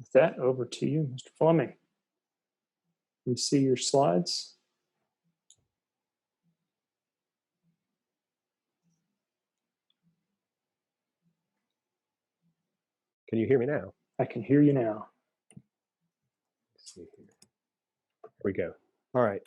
With that, over to you, Mr. Fleming. You see your slides? Can you hear me now? I can hear you now. Let's see here. There we go. All right.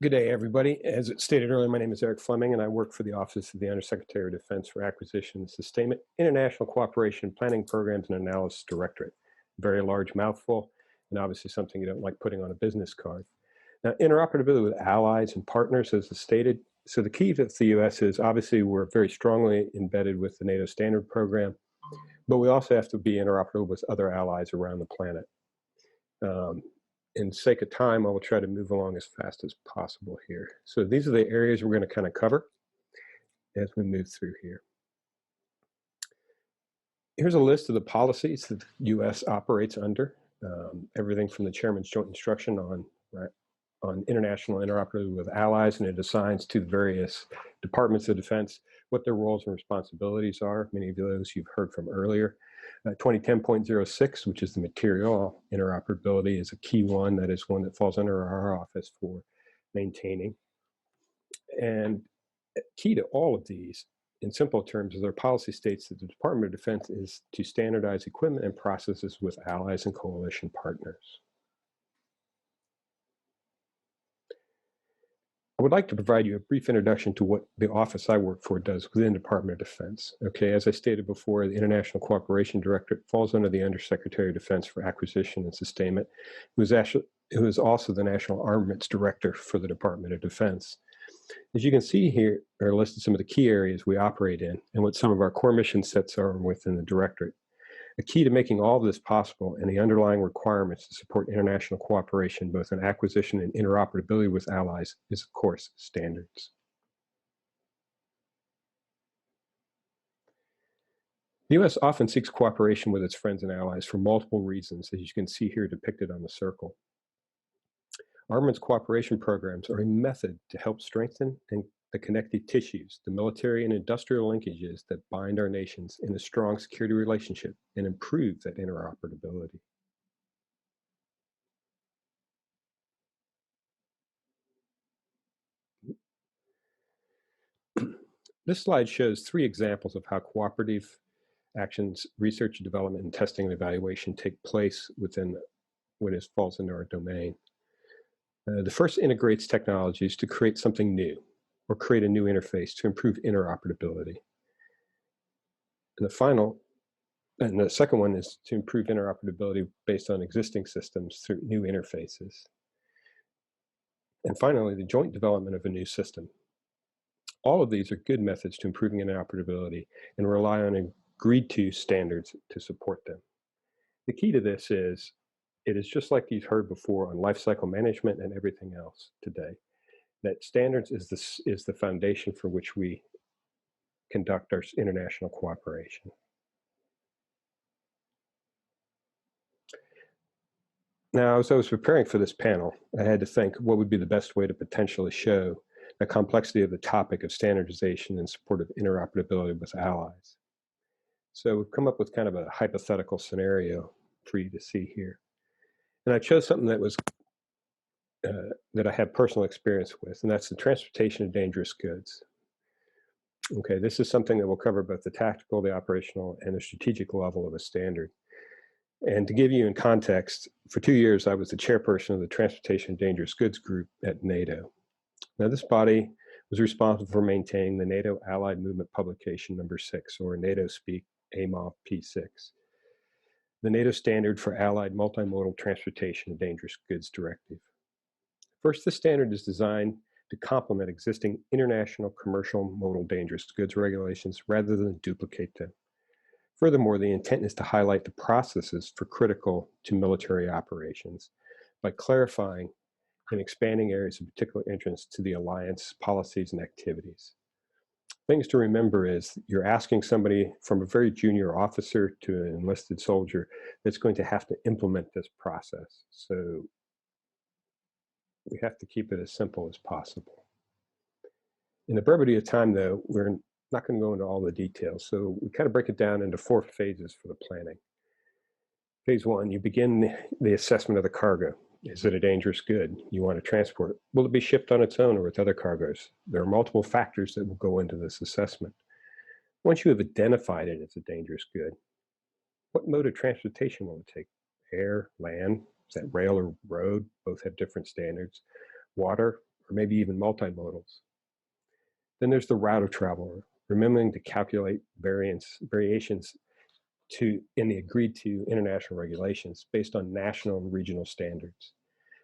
Good day, everybody. As it stated earlier, my name is Eric Fleming, and I work for the Office of the Undersecretary of Defense for Acquisition and Sustainment, International Cooperation, Planning Programs, and Analysis Directorate. Very large mouthful, and obviously something you don't like putting on a business card. Now, interoperability with allies and partners, as stated. So the key to the U.S. is obviously we're very strongly embedded with the NATO standard program, but we also have to be interoperable with other allies around the planet. In the sake of time, I will try to move along as fast as possible here. So these are the areas we're going to kind of cover as we move through here. Here's a list of the policies that the U.S. operates under. Everything from the Chairman's Joint Instruction on international interoperability with allies, and it assigns to the various departments of defense what their roles and responsibilities are. Many of those you've heard from earlier. 2010.06, which is the material interoperability, is a key one. That is one that falls under our office for maintaining. And key to all of these, in simple terms, is their policy states that the Department of Defense is to standardize equipment and processes with allies and coalition partners. I would like to provide you a brief introduction to what the office I work for does within the Department of Defense. Okay, as I stated before, the International Cooperation Directorate falls under the Undersecretary of Defense for Acquisition and Sustainment, who is also the National Armaments Director for the Department of Defense. As you can see here are listed some of the key areas we operate in and what some of our core mission sets are within the Directorate. A key to making all of this possible and the underlying requirements to support international cooperation, both in acquisition and interoperability with allies, is, of course, standards. The U.S. often seeks cooperation with its friends and allies for multiple reasons, as you can see here depicted on the circle. Armaments cooperation programs are a method to help strengthen the connective tissues, the military and industrial linkages that bind our nations in a strong security relationship and improve that interoperability. This slide shows 3 examples of how cooperative actions, research, development, and testing and evaluation take place within what falls into our domain. The first integrates technologies to create something new or create a new interface to improve interoperability. And the second one is to improve interoperability based on existing systems through new interfaces. And finally, the joint development of a new system. All of these are good methods to improving interoperability and rely on agreed to standards to support them. The key to this is, it is just like you've heard before on lifecycle management and everything else today, that standards is the foundation for which we conduct our international cooperation. Now, as I was preparing for this panel, I had to think what would be the best way to potentially show the complexity of the topic of standardization in support of interoperability with allies. So we've come up with kind of a hypothetical scenario for you to see here. And I chose something that was that I have personal experience with, and that's the transportation of dangerous goods. Okay, this is something that will cover both the tactical, the operational, and the strategic level of a standard. And to give you in context, for 2 years, I was the chairperson of the Transportation of Dangerous Goods group at Nato. Now, this body was responsible for maintaining the NATO Allied Movement Publication number 6, or NATO speak, AMOP P6, the NATO standard for Allied Multimodal Transportation of Dangerous Goods Directive. First, this standard is designed to complement existing international commercial modal dangerous goods regulations rather than duplicate them. Furthermore, the intent is to highlight the processes for critical to military operations by clarifying and expanding areas of particular interest to the alliance policies and activities. Things to remember is you're asking somebody from a very junior officer to an enlisted soldier that's going to have to implement this process. So we have to keep it as simple as possible. In the brevity of time, though, we're not going to go into all the details. So we kind of break it down into 4 phases for the planning. Phase one, you begin the assessment of the cargo. Is it a dangerous good you want to transport? Will it be shipped on its own or with other cargoes? There are multiple factors that will go into this assessment. Once you have identified it as a dangerous good, what mode of transportation will it take? Air, land, is that rail or road? Both have different standards. Water, or maybe even multimodals. Then there's the route of travel, remembering to calculate variations in the agreed to international regulations based on national and regional standards.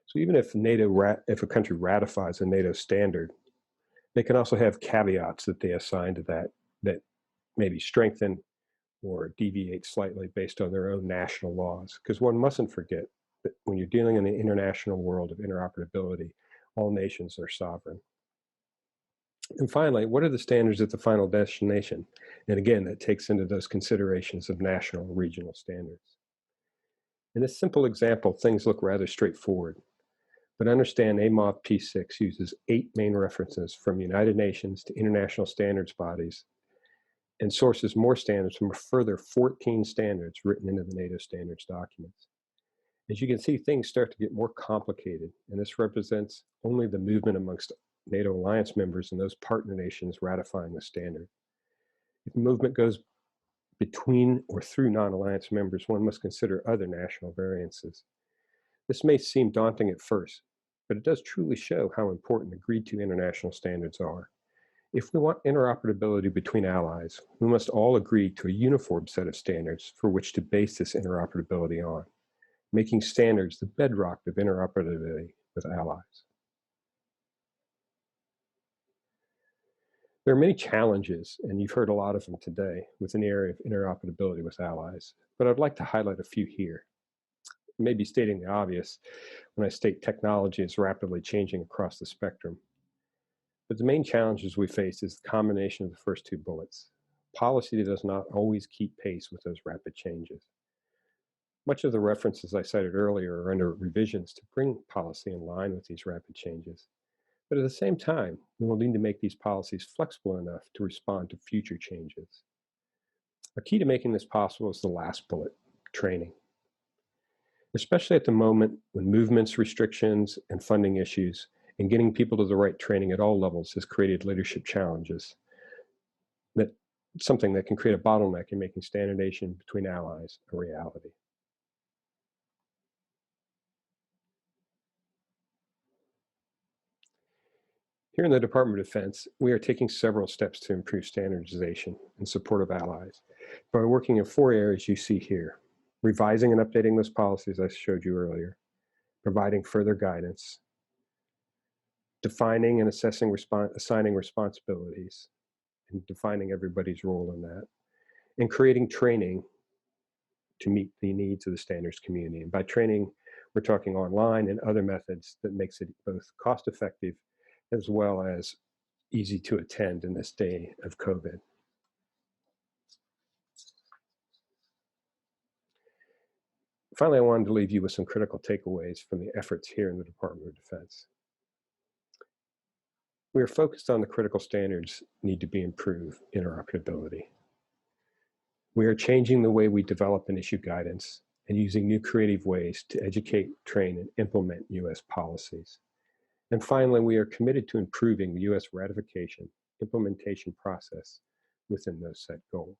So even if if a country ratifies a NATO standard, they can also have caveats that they assign to that maybe strengthen or deviate slightly based on their own national laws. Because one mustn't forget that when you're dealing in the international world of interoperability, all nations are sovereign. And finally, what are the standards at the final destination? And again, that takes into those considerations of national and regional standards. In this simple example, things look rather straightforward. But understand AMOF P6 uses 8 main references from United Nations to international standards bodies and sources more standards from a further 14 standards written into the NATO standards documents. As you can see, things start to get more complicated, and this represents only the movement amongst NATO alliance members and those partner nations ratifying the standard. If the movement goes between or through non-alliance members, one must consider other national variances. This may seem daunting at first, but it does truly show how important agreed to international standards are. If we want interoperability between allies, we must all agree to a uniform set of standards for which to base this interoperability on, making standards the bedrock of interoperability with allies. There are many challenges, and you've heard a lot of them today, within the area of interoperability with allies, but I'd like to highlight a few here. Maybe stating the obvious when I state technology is rapidly changing across the spectrum. But the main challenges we face is the combination of the first two bullets. Policy does not always keep pace with those rapid changes. Much of the references I cited earlier are under revisions to bring policy in line with these rapid changes. But at the same time, we will need to make these policies flexible enough to respond to future changes. A key to making this possible is the last bullet, training. Especially at the moment when movements, restrictions, and funding issues and getting people to the right training at all levels has created leadership challenges. That's something that can create a bottleneck in making standardization between allies a reality. Here in the Department of Defense, we are taking several steps to improve standardization in support of allies by working in 4 areas you see here: revising and updating those policies I showed you earlier, providing further guidance, defining and assigning responsibilities, and defining everybody's role in that, and creating training to meet the needs of the standards community. And by training, we're talking online and other methods that makes it both cost-effective as well as easy to attend in this day of COVID. Finally, I wanted to leave you with some critical takeaways from the efforts here in the Department of Defense. We are focused on the critical standards need to be improved interoperability. We are changing the way we develop and issue guidance and using new creative ways to educate, train, and implement U.S. policies. And finally, we are committed to improving the U.S. ratification implementation process within those set goals.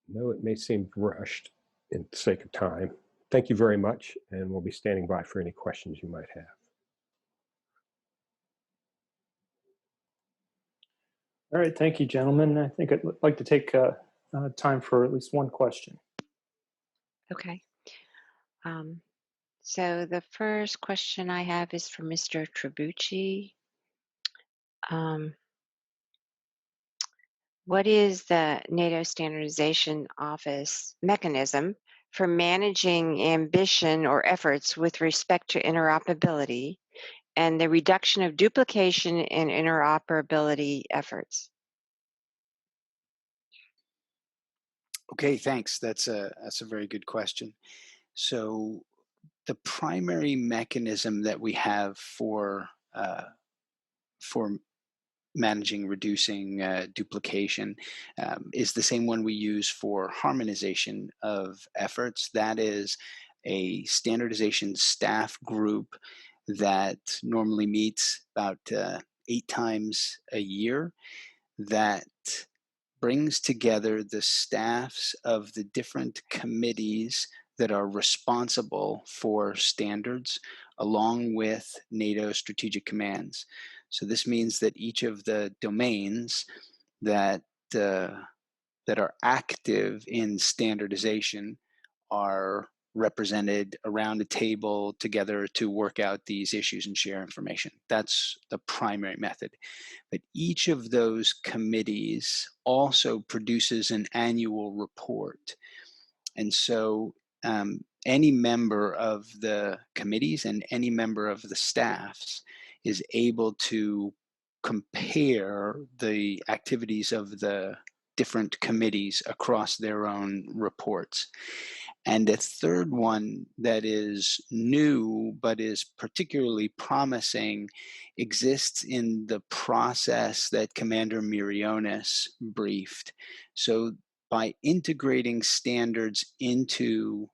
Though it may seem rushed in the sake of time, thank you very much, and we'll be standing by for any questions you might have. All right, thank you, gentlemen. I think I'd like to take time for at least one question. Okay. So the first question I have is for Mr. Tribucci. What is the NATO Standardization Office mechanism for managing ambition or efforts with respect to interoperability and the reduction of duplication in interoperability efforts? Okay, thanks. That's a very good question. So the primary mechanism that we have for managing, reducing duplication is the same one we use for harmonization of efforts. That is a standardization staff group that normally meets about 8 times a year, that brings together the staffs of the different committees that are responsible for standards, along with NATO strategic commands. So this means that each of the domains that that are active in standardization are represented around a table together to work out these issues and share information. That's the primary method. But each of those committees also produces an annual report. And so any member of the committees and any member of the staffs is able to compare the activities of the different committees across their own reports. And a third one that is new but is particularly promising exists in the process that Commander Miriones briefed. So by integrating standards into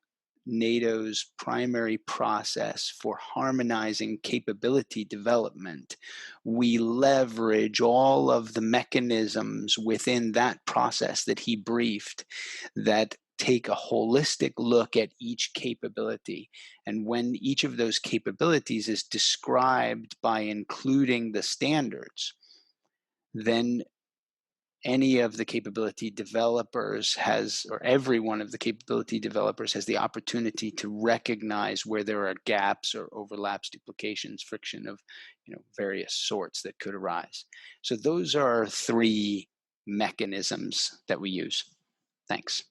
NATO's primary process for harmonizing capability development, we leverage all of the mechanisms within that process that he briefed that take a holistic look at each capability. And when each of those capabilities is described by including the standards, then any of the capability developers has, or every one of the capability developers has the opportunity to recognize where there are gaps or overlaps, duplications, friction of various sorts that could arise. So those are 3 mechanisms that we use. Thanks.